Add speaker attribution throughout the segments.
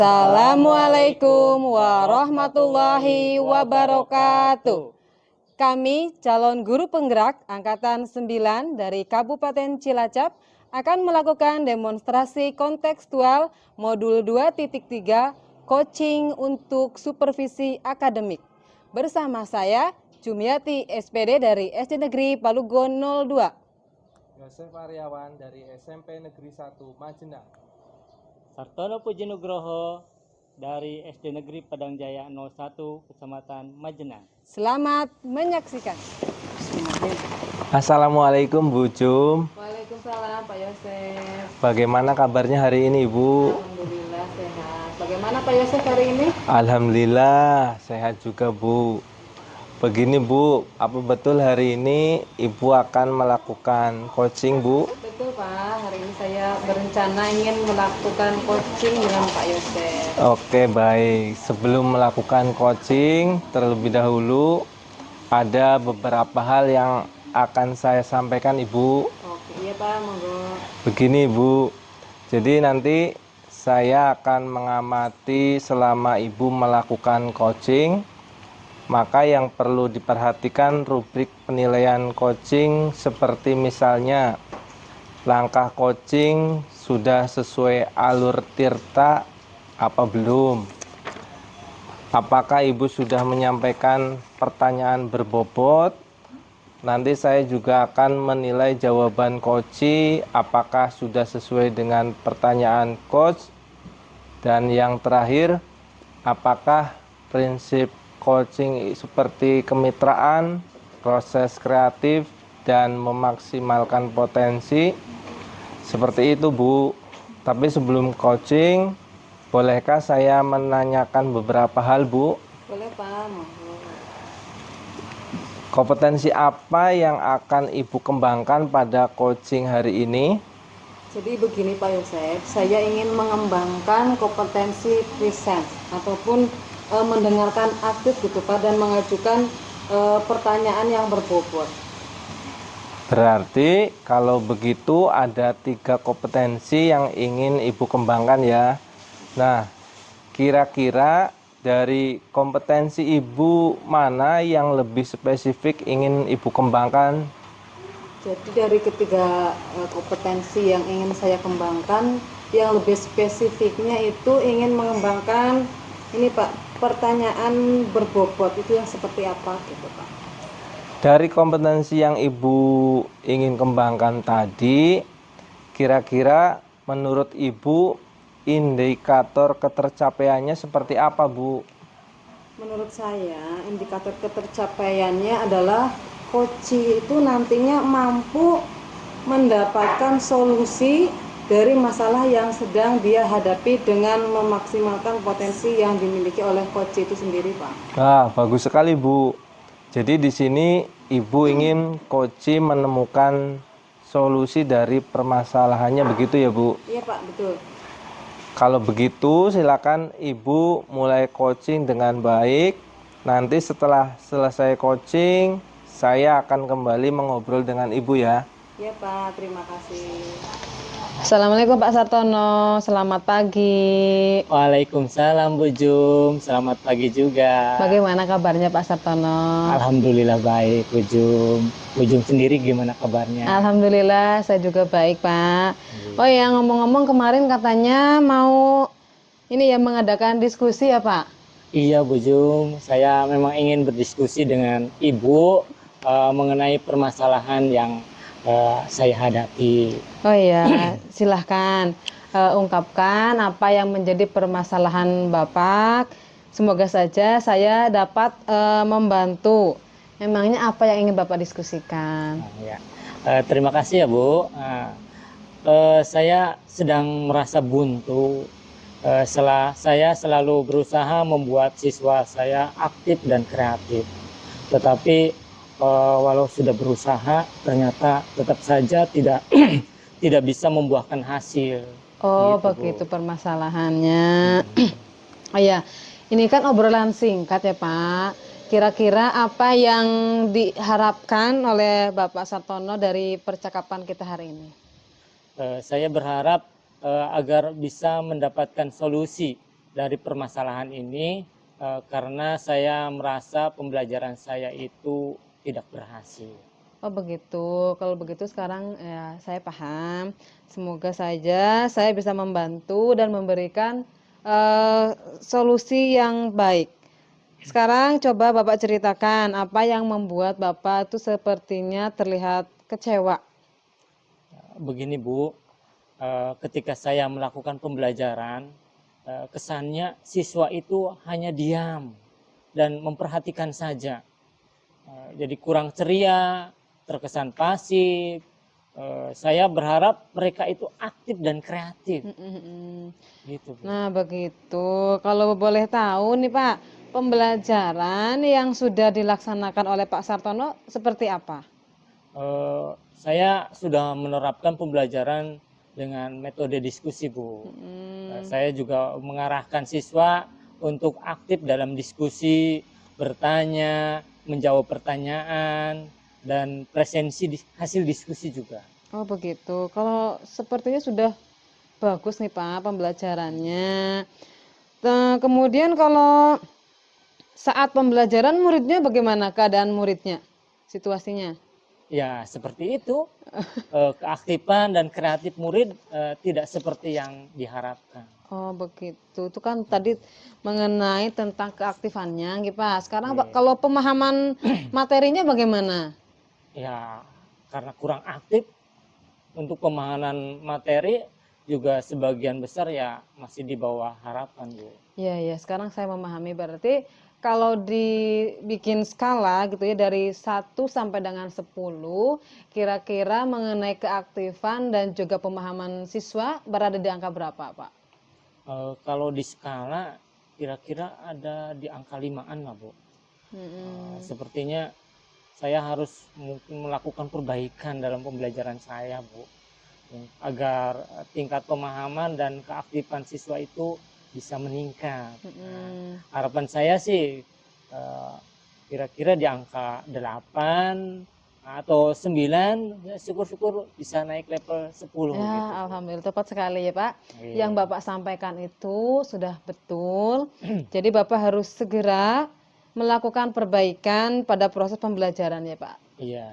Speaker 1: Assalamualaikum warahmatullahi wabarakatuh. Kami calon guru penggerak Angkatan 9 dari Kabupaten Cilacap akan melakukan demonstrasi kontekstual modul 2.3 coaching untuk supervisi akademik. Bersama saya Jumiati SPD dari SD Negeri Palugon 02.
Speaker 2: Yosef Aryawan dari SMP Negeri 1 Majenang.
Speaker 3: Sartono Pujinugroho dari SD Negeri Padang Jaya 01 Kecamatan Majenang.
Speaker 1: Selamat menyaksikan.
Speaker 2: Assalamualaikum Bu Jum.
Speaker 1: Waalaikumsalam Pak Yosef.
Speaker 2: Bagaimana kabarnya hari ini Ibu?
Speaker 1: Alhamdulillah sehat. Bagaimana Pak Yosef hari ini?
Speaker 2: Alhamdulillah sehat juga Bu. Begini Bu, apa betul hari ini Ibu akan melakukan coaching Bu?
Speaker 1: Betul Pak, hari ini saya berencana ingin melakukan coaching dengan Pak Yosef.
Speaker 2: Oke baik, sebelum melakukan coaching terlebih dahulu ada beberapa hal yang akan saya sampaikan Ibu.
Speaker 1: Oke, iya Pak, monggo.
Speaker 2: Begini Bu, jadi nanti saya akan mengamati selama Ibu melakukan coaching. Maka yang perlu diperhatikan rubrik penilaian coaching seperti misalnya langkah coaching sudah sesuai alur tirta apa belum? Apakah Ibu sudah menyampaikan pertanyaan berbobot? Nanti saya juga akan menilai jawaban coach apakah sudah sesuai dengan pertanyaan coach. Dan yang terakhir, apakah prinsip coaching seperti kemitraan, proses kreatif, dan memaksimalkan potensi. Seperti itu Bu. Tapi sebelum coaching, bolehkah saya menanyakan beberapa hal Bu?
Speaker 1: Boleh Pak, monggo.
Speaker 2: Kompetensi apa yang akan Ibu kembangkan pada coaching hari ini?
Speaker 1: Jadi begini Pak Yosef, saya ingin mengembangkan kompetensi present ataupun mendengarkan aktif gitu Pak dan mengajukan pertanyaan yang berbobot.
Speaker 2: Berarti kalau begitu ada 3 kompetensi yang ingin Ibu kembangkan ya. Nah, kira-kira dari kompetensi Ibu mana yang lebih spesifik ingin Ibu kembangkan?
Speaker 1: Jadi dari ketiga kompetensi yang ingin saya kembangkan, yang lebih spesifiknya itu ingin mengembangkan ini Pak, pertanyaan berbobot itu yang seperti apa gitu Pak.
Speaker 2: Dari kompetensi yang Ibu ingin kembangkan tadi, kira-kira menurut Ibu indikator ketercapaiannya seperti apa Bu?
Speaker 1: Menurut saya indikator ketercapaiannya adalah coach itu nantinya mampu mendapatkan solusi dari masalah yang sedang dia hadapi dengan memaksimalkan potensi yang dimiliki oleh coach itu sendiri Pak.
Speaker 2: Nah, bagus sekali Bu. Jadi di sini Ibu ingin coach menemukan solusi dari permasalahannya begitu ya Bu?
Speaker 1: Iya Pak, betul.
Speaker 2: Kalau begitu silakan Ibu mulai coaching dengan baik. Nanti setelah selesai coaching, saya akan kembali mengobrol dengan Ibu ya.
Speaker 1: Iya Pak, terima kasih. Assalamualaikum Pak Sartono, selamat pagi.
Speaker 3: Waalaikumsalam Bu Jum, selamat pagi juga.
Speaker 1: Bagaimana kabarnya Pak Sartono?
Speaker 3: Alhamdulillah baik Bu Jum. Bu Jum sendiri gimana kabarnya?
Speaker 1: Alhamdulillah saya juga baik Pak. Oh ya, ngomong-ngomong kemarin katanya mau ini ya mengadakan diskusi ya Pak?
Speaker 3: Iya Bu Jum, saya memang ingin berdiskusi dengan Ibu mengenai permasalahan yang saya hadapi.
Speaker 1: Oh iya, silahkan ungkapkan apa yang menjadi permasalahan Bapak. Semoga saja saya dapat membantu. Memangnya apa yang ingin Bapak diskusikan?
Speaker 3: Ya. Terima kasih ya Bu. Saya sedang merasa buntu. Saya selalu berusaha membuat siswa saya aktif dan kreatif. Tetapi walau sudah berusaha, ternyata tetap saja tidak tidak bisa membuahkan hasil.
Speaker 1: Oh,
Speaker 3: gitu,
Speaker 1: begitu permasalahannya. Oh ya, ini kan obrolan singkat ya Pak. Kira-kira apa yang diharapkan oleh Bapak Sartono dari percakapan kita hari ini?
Speaker 3: Saya berharap agar bisa mendapatkan solusi dari permasalahan ini karena saya merasa pembelajaran saya itu tidak berhasil.
Speaker 1: Oh begitu. Kalau begitu sekarang ya saya paham. Semoga saja saya bisa membantu dan memberikan solusi yang baik. Sekarang coba Bapak ceritakan apa yang membuat Bapak itu sepertinya terlihat kecewa.
Speaker 3: Begini Bu, ketika saya melakukan pembelajaran, kesannya siswa itu hanya diam dan memperhatikan saja. Jadi kurang ceria, terkesan pasif. Saya berharap mereka itu aktif dan kreatif. Gitu Bu.
Speaker 1: Nah begitu. Kalau boleh tahu nih Pak, pembelajaran yang sudah dilaksanakan oleh Pak Sartono seperti apa?
Speaker 3: Saya sudah menerapkan pembelajaran dengan metode diskusi Bu. Saya juga mengarahkan siswa untuk aktif dalam diskusi, bertanya, menjawab pertanyaan, dan presensi hasil diskusi juga.
Speaker 1: Oh begitu. Kalau sepertinya sudah bagus nih Pak pembelajarannya. Kemudian kalau saat pembelajaran muridnya bagaimana keadaan muridnya? Situasinya?
Speaker 3: Ya, seperti itu. Keaktifan dan kreatif murid tidak seperti yang diharapkan.
Speaker 1: Oh begitu. Itu kan tadi mengenai tentang keaktifannya gitu Pak. Sekarang Pak,
Speaker 3: Iya.
Speaker 1: kalau pemahaman materinya bagaimana?
Speaker 3: Ya, karena kurang aktif untuk pemahaman materi juga sebagian besar ya masih di bawah harapan Bu.
Speaker 1: Iya ya, sekarang saya memahami berarti kalau dibikin skala gitu ya dari 1 sampai dengan 10, kira-kira mengenai keaktifan dan juga pemahaman siswa berada di angka berapa, Pak?
Speaker 3: Kalau di skala kira-kira ada di angka 5-an lah Bu. Sepertinya saya harus mungkin melakukan perbaikan dalam pembelajaran saya Bu, agar tingkat pemahaman dan keaktifan siswa itu bisa meningkat. Harapan saya sih kira-kira di angka 8 atau 9, ya syukur-syukur bisa naik level 10
Speaker 1: Ya,
Speaker 3: gitu.
Speaker 1: alhamdulillah tepat sekali ya, Pak.
Speaker 3: Iya.
Speaker 1: Yang Bapak sampaikan itu sudah betul. Jadi Bapak harus segera melakukan perbaikan pada proses pembelajaran ya, Pak.
Speaker 3: Iya,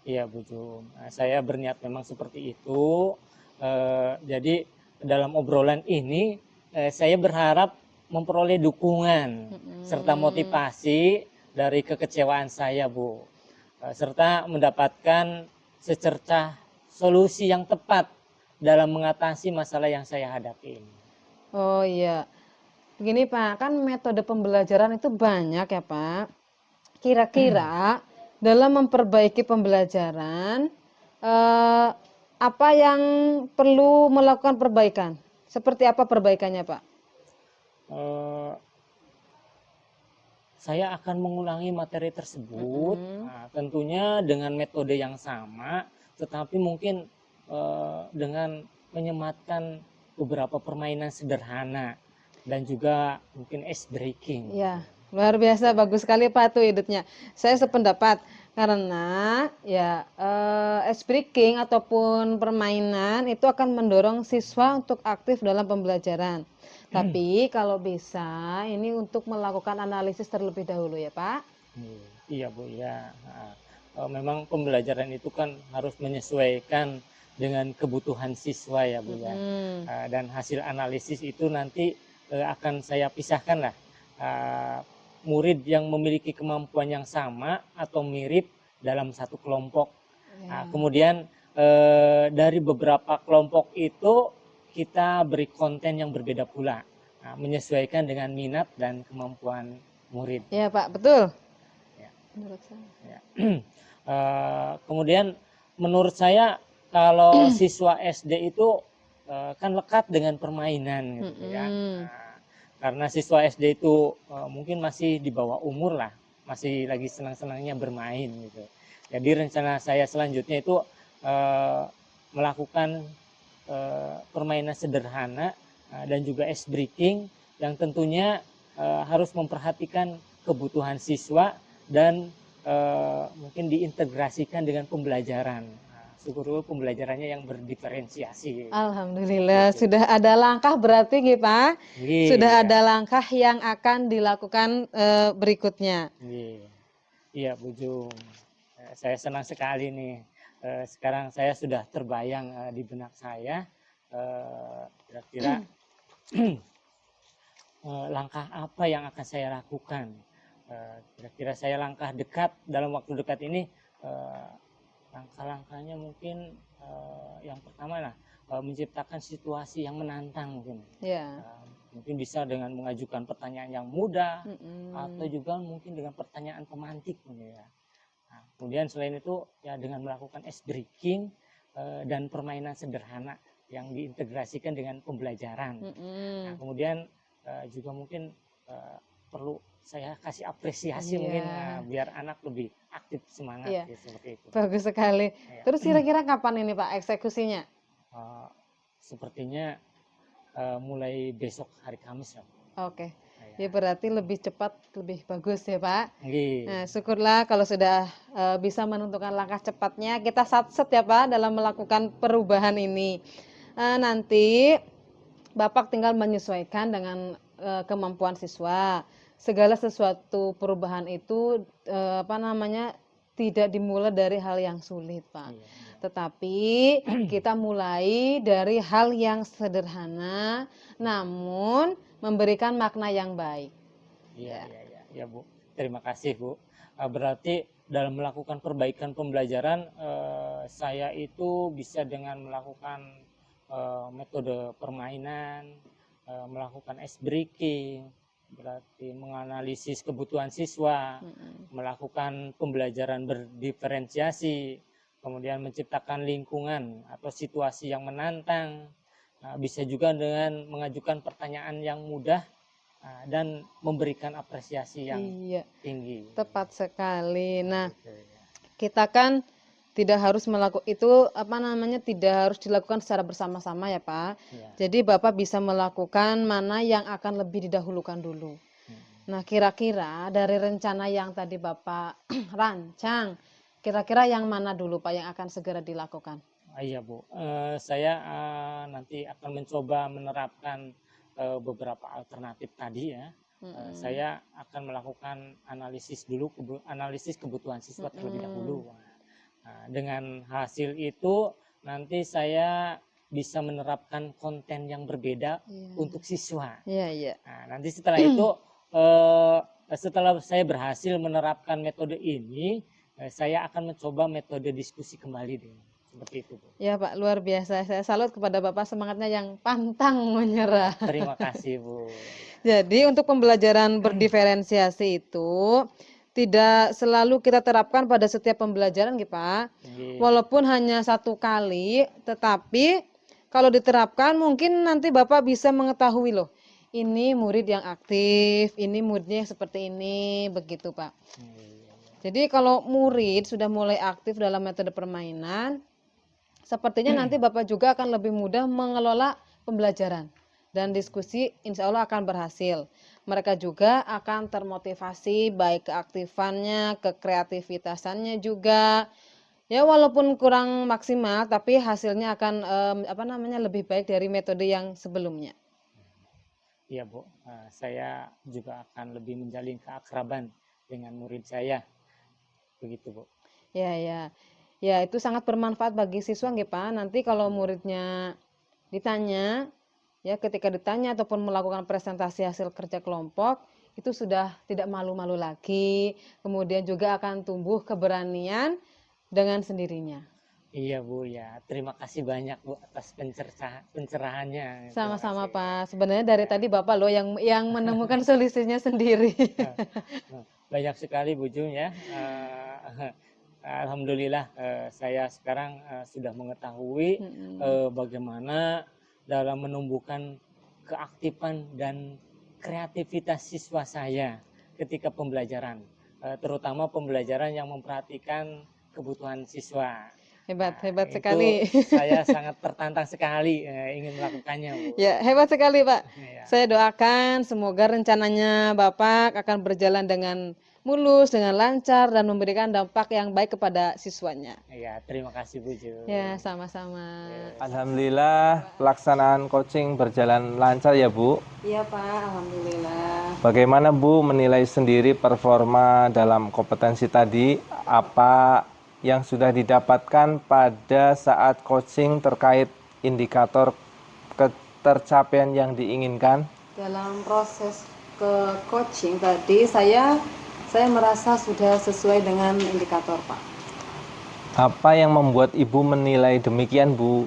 Speaker 3: iya Bu Jum. Nah, saya berniat memang seperti itu. Jadi dalam obrolan ini saya berharap memperoleh dukungan serta motivasi dari kekecewaan saya Bu, serta mendapatkan secercah solusi yang tepat dalam mengatasi masalah yang saya hadapi ini.
Speaker 1: Oh iya. Begini Pak, kan metode pembelajaran itu banyak ya Pak. Kira-kira dalam memperbaiki pembelajaran, apa yang perlu melakukan perbaikan? Seperti apa perbaikannya Pak?
Speaker 3: Eh, saya akan mengulangi materi tersebut, nah, tentunya dengan metode yang sama, tetapi mungkin dengan menyematkan beberapa permainan sederhana dan juga mungkin ice breaking.
Speaker 1: Ya, luar biasa bagus sekali Pak tuh idenya. Saya sependapat karena ya ice breaking ataupun permainan itu akan mendorong siswa untuk aktif dalam pembelajaran. Tapi kalau bisa ini untuk melakukan analisis terlebih dahulu ya Pak.
Speaker 3: Iya Bu ya. Nah, memang pembelajaran itu kan harus menyesuaikan dengan kebutuhan siswa ya Bu ya. Dan hasil analisis itu nanti akan saya pisahkan lah. Murid yang memiliki kemampuan yang sama atau mirip dalam satu kelompok. Nah, kemudian dari beberapa kelompok itu kita beri konten yang berbeda pula, menyesuaikan dengan minat dan kemampuan murid.
Speaker 1: Ya Pak, betul.
Speaker 3: Ya.
Speaker 1: Menurut saya.
Speaker 3: Ya. Kemudian menurut saya kalau siswa SD itu kan lekat dengan permainan gitu ya. Karena siswa SD itu mungkin masih di bawah umur lah, masih lagi senang-senangnya bermain gitu. Jadi rencana saya selanjutnya itu melakukan permainan sederhana dan juga ice breaking yang tentunya harus memperhatikan kebutuhan siswa dan mungkin diintegrasikan dengan pembelajaran syukur pembelajarannya yang berdiferensiasi.
Speaker 1: Alhamdulillah sudah ada langkah berarti nggih Pak.
Speaker 3: Nggih,
Speaker 1: Sudah
Speaker 3: ya.
Speaker 1: ada langkah yang akan dilakukan berikutnya.
Speaker 3: Nggih. Iya, Bu Jung. Saya senang sekali nih. Sekarang saya sudah terbayang di benak saya kira-kira langkah apa yang akan saya lakukan. Kira-kira saya langkah dekat dalam waktu dekat ini, langkah-langkahnya mungkin yang pertama lah menciptakan situasi yang menantang mungkin.
Speaker 1: Ya.
Speaker 3: Mungkin bisa dengan mengajukan pertanyaan yang mudah atau
Speaker 1: Mm-mm.
Speaker 3: juga mungkin dengan pertanyaan pemantik ya. Nah, kemudian selain itu ya dengan melakukan ice breaking dan permainan sederhana yang diintegrasikan dengan pembelajaran. Nah,
Speaker 1: Mm-mm.
Speaker 3: kemudian juga mungkin perlu saya kasih apresiasi
Speaker 1: Iya.
Speaker 3: mungkin biar anak lebih aktif semangat
Speaker 1: Iya.
Speaker 3: ya, seperti itu.
Speaker 1: Bagus sekali.
Speaker 3: Ya.
Speaker 1: Terus kira-kira kapan ini Pak eksekusinya?
Speaker 3: Sepertinya mulai besok hari Kamis ya.
Speaker 1: Oke. Ya berarti lebih cepat, lebih bagus ya Pak.
Speaker 3: Nggih.
Speaker 1: Nah, syukurlah kalau sudah bisa menentukan langkah cepatnya. Kita satset ya Pak dalam melakukan perubahan ini. Nanti Bapak tinggal menyesuaikan dengan kemampuan siswa. Segala sesuatu perubahan itu tidak dimulai dari hal yang sulit, Pak.
Speaker 3: Iya.
Speaker 1: Tetapi kita mulai dari hal yang sederhana, namun memberikan makna yang baik.
Speaker 3: Iya, Bu. Terima kasih, Bu. Berarti dalam melakukan perbaikan pembelajaran, saya itu bisa dengan melakukan metode permainan, melakukan ice breaking, berarti menganalisis kebutuhan siswa, melakukan pembelajaran berdiferensiasi, kemudian menciptakan lingkungan atau situasi yang menantang. Bisa juga dengan mengajukan pertanyaan yang mudah dan memberikan apresiasi yang
Speaker 1: Iya,
Speaker 3: tinggi.
Speaker 1: tepat sekali. Nah,
Speaker 3: Gitu ya.
Speaker 1: kita kan tidak harus melakukan itu tidak harus dilakukan secara bersama-sama ya Pak.
Speaker 3: Iya.
Speaker 1: Jadi Bapak bisa melakukan mana yang akan lebih didahulukan dulu. Nah, kira-kira dari rencana yang tadi Bapak rancang, kira-kira yang mana dulu Pak yang akan segera dilakukan?
Speaker 3: Iya, Bu. Saya nanti akan mencoba menerapkan beberapa alternatif tadi ya. Saya akan melakukan analisis kebutuhan siswa terlebih dahulu. Nah, dengan hasil itu nanti saya bisa menerapkan konten yang berbeda untuk siswa.
Speaker 1: Iya, iya.
Speaker 3: Nah, nanti setelah itu setelah saya berhasil menerapkan metode ini, saya akan mencoba metode diskusi kembali deh. Seperti itu, Bu.
Speaker 1: Ya Pak, luar biasa. Saya salut kepada Bapak semangatnya yang pantang menyerah.
Speaker 3: Terima kasih, Bu.
Speaker 1: Jadi untuk pembelajaran berdiferensiasi itu tidak selalu kita terapkan pada setiap pembelajaran gitu Pak.
Speaker 3: Nggih.
Speaker 1: Walaupun hanya satu kali, tetapi kalau diterapkan mungkin nanti Bapak bisa mengetahui loh. Ini murid yang aktif, ini muridnya seperti ini, begitu Pak. Jadi kalau murid sudah mulai aktif dalam metode permainan, sepertinya nanti Bapak juga akan lebih mudah mengelola pembelajaran. Dan diskusi insya Allah akan berhasil. Mereka juga akan termotivasi baik keaktifannya, kekreativitasannya juga. Ya walaupun kurang maksimal tapi hasilnya akan lebih baik dari metode yang sebelumnya.
Speaker 3: Iya, Bu. Saya juga akan lebih menjalin keakraban dengan murid saya. Begitu, Bu.
Speaker 1: Ya, ya. Ya, itu sangat bermanfaat bagi siswa nggih, Pak. Nanti kalau muridnya ditanya, ya ketika ditanya ataupun melakukan presentasi hasil kerja kelompok, itu sudah tidak malu-malu lagi. Kemudian juga akan tumbuh keberanian dengan sendirinya.
Speaker 3: Iya, Bu, ya. Terima kasih banyak, Bu, atas pencerahannya.
Speaker 1: Sama-sama, Pak. Sebenarnya dari tadi Bapak loh yang menemukan solusinya sendiri.
Speaker 3: Banyak sekali, Bu Jung ya. Alhamdulillah saya sekarang sudah mengetahui bagaimana dalam menumbuhkan keaktifan dan kreativitas siswa saya ketika pembelajaran, terutama pembelajaran yang memperhatikan kebutuhan siswa.
Speaker 1: Hebat
Speaker 3: Itu
Speaker 1: sekali.
Speaker 3: saya sangat tertantang sekali ingin melakukannya, Bu.
Speaker 1: Ya, hebat sekali, Pak.
Speaker 3: Ya.
Speaker 1: Saya doakan semoga rencananya Bapak akan berjalan dengan mulus, dengan lancar, dan memberikan dampak yang baik kepada siswanya.
Speaker 3: Ya, terima kasih Bu Jo.
Speaker 1: Ya, sama-sama.
Speaker 2: Alhamdulillah pelaksanaan coaching berjalan lancar ya Bu.
Speaker 1: Iya Pak, Alhamdulillah.
Speaker 2: Bagaimana Bu menilai sendiri performa dalam kompetensi tadi? Apa yang sudah didapatkan pada saat coaching terkait indikator ketercapaian yang diinginkan?
Speaker 1: Dalam proses ke coaching tadi, saya merasa sudah sesuai dengan indikator Pak.
Speaker 2: Apa yang membuat Ibu menilai demikian Bu?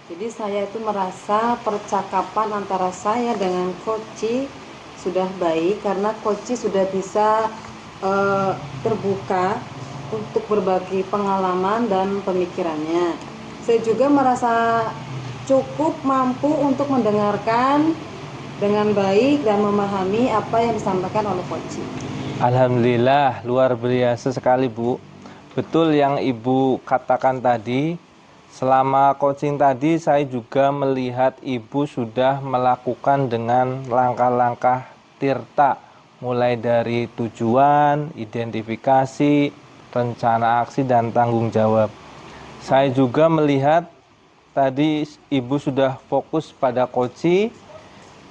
Speaker 1: Jadi saya itu merasa percakapan antara saya dengan coach sudah baik karena coach sudah bisa terbuka untuk berbagi pengalaman dan pemikirannya. Saya juga merasa cukup mampu untuk mendengarkan dengan baik dan memahami apa yang disampaikan oleh coach.
Speaker 2: Alhamdulillah luar biasa sekali Bu. Betul yang Ibu katakan tadi. Selama coaching tadi saya juga melihat Ibu sudah melakukan dengan langkah-langkah tirta, mulai dari tujuan, identifikasi, rencana aksi, dan tanggung jawab. Saya juga melihat tadi Ibu sudah fokus pada coaching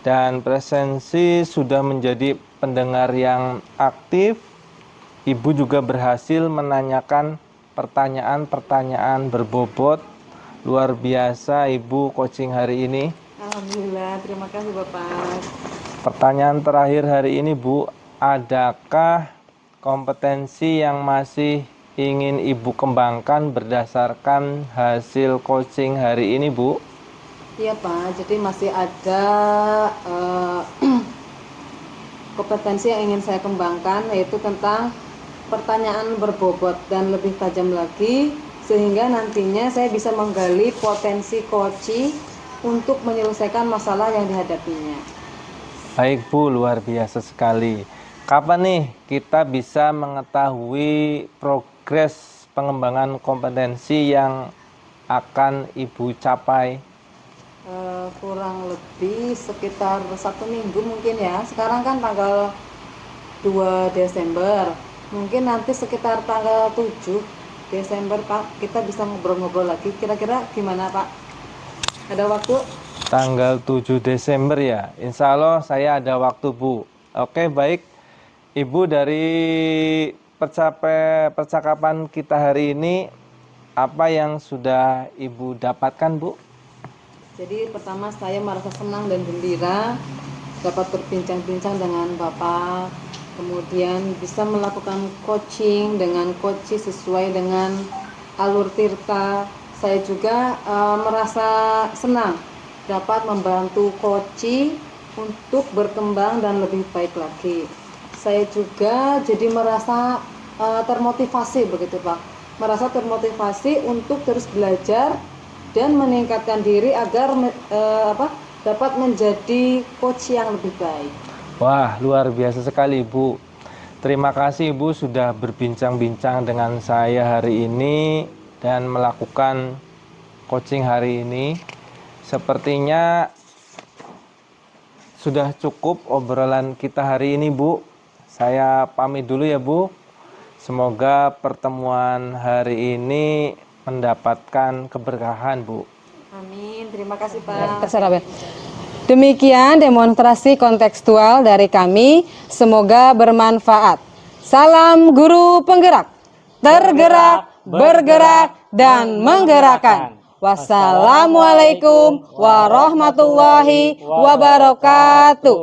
Speaker 2: dan presensi sudah menjadi pendengar yang aktif. Ibu juga berhasil menanyakan pertanyaan-pertanyaan berbobot. Luar biasa Ibu coaching hari ini.
Speaker 1: Alhamdulillah, terima kasih Bapak.
Speaker 2: Pertanyaan terakhir hari ini Bu, adakah kompetensi yang masih ingin Ibu kembangkan berdasarkan hasil coaching hari ini Bu?
Speaker 1: Iya Pak, jadi masih ada kompetensi yang ingin saya kembangkan, yaitu tentang pertanyaan berbobot dan lebih tajam lagi, sehingga nantinya saya bisa menggali potensi coach untuk menyelesaikan masalah yang dihadapinya.
Speaker 2: Baik Bu, luar biasa sekali. Kapan nih kita bisa mengetahui progres pengembangan kompetensi yang akan Ibu capai?
Speaker 1: Kurang lebih sekitar 1 minggu mungkin ya. Sekarang kan tanggal 2 Desember. Mungkin nanti sekitar tanggal 7 Desember Pak, kita bisa ngobrol-ngobrol lagi. Kira-kira gimana Pak? Ada waktu?
Speaker 2: Tanggal 7 Desember ya. Insya Allah saya ada waktu Bu. Oke baik. Ibu, dari percakapan kita hari ini, apa yang sudah Ibu dapatkan Bu?
Speaker 1: Jadi pertama saya merasa senang dan gembira dapat berbincang-bincang dengan Bapak, kemudian bisa melakukan coaching dengan coach sesuai dengan alur tirta. Saya juga merasa senang dapat membantu coach untuk berkembang dan lebih baik lagi. Saya juga jadi merasa termotivasi begitu Pak, merasa termotivasi untuk terus belajar dan meningkatkan diri agar dapat menjadi coach yang lebih baik.
Speaker 2: Wah, luar biasa sekali Ibu. Terima kasih Ibu sudah berbincang-bincang dengan saya hari ini dan melakukan coaching hari ini. Sepertinya sudah cukup obrolan kita hari ini Bu. Saya pamit dulu ya Bu. Semoga pertemuan hari ini mendapatkan keberkahan Bu.
Speaker 1: Amin, terima kasih Pak. Demikian demonstrasi kontekstual dari kami, semoga bermanfaat. Salam guru penggerak, tergerak, bergerak, dan menggerakkan. Wassalamualaikum warahmatullahi wabarakatuh.